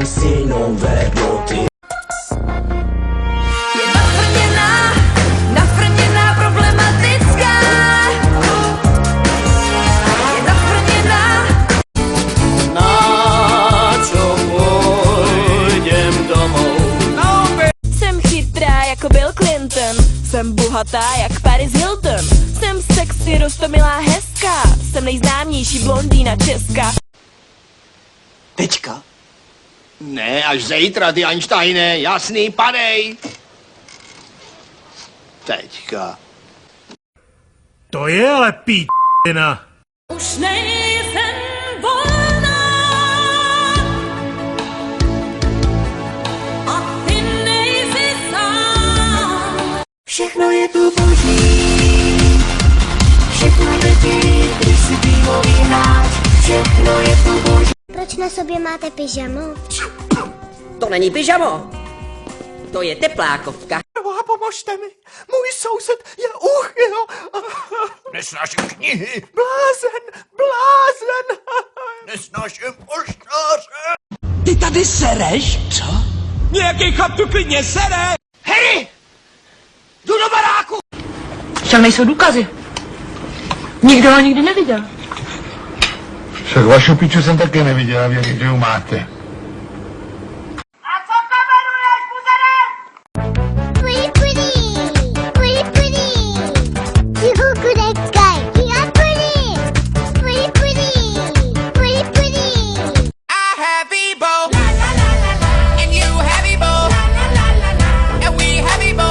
jsem si nové boty. Je nafrněná, problematická. Je nafrněná. Na čo půjdem domů? Jsem chytrá jako Bill Clinton. Jsem bohatá jak Paris Hilton. Jsem sexy, roztomilá, hezká. Jsem nejznámější blondýna Česka. Teďka? Ne, až zítra, ty Einsteine, jasný, padej. Teďka. To je ale píčina. Už nejsem volná. A ty nejsi sám. Všechno je tu boží, všechno letí, když si býmový hráč, všechno je tu boží. Proč na sobě máte pyžamo? To není pyžamo. To je teplákovka. A pomožte mi, můj soused je uchyl. Nesnáším knihy. Blázen. Nesnáším poštáře. Ty tady sereš? Co? Nějaký chlap tu klidně sere. Harry! Jdu do baráku! Však nejsou důkazy. Nikdo ho nikdy neviděl. Však vašu piču jsem také neviděl a věřím, že ju máte. A co kameruješ, buzere? Pretty. You good at guy. You are pretty. Pretty. I have Ebo, and you have Ebo, and we have Ebo.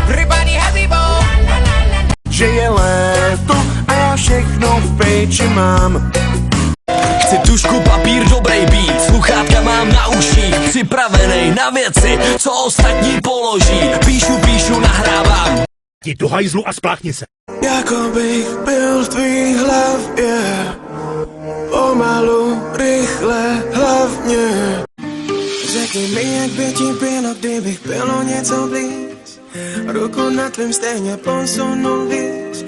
Everybody has Ebo. Že je léto a já všechno v péči mám. Chci tušku, papír, dobrý beat, sluchátka mám na uších, připravenej na věci, co ostatní položí. Píšu, nahrávám. Ti tu hajzlu a spláchni se. Jako bych byl v tvý hlavě, pomalu, rychle, hlavně. Řekni mi, jak by ti bylo, kdybych bylo něco blíž. Ruku na tvým stejně posunul víc.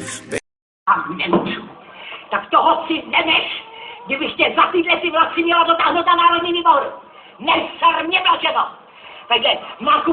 A nemůžu. Tak toho si neneš. Kdybych tě za tyhle si vlasy měla dotáhnout na Národní výbor. Neser mě, mračeno. Takže, Marku,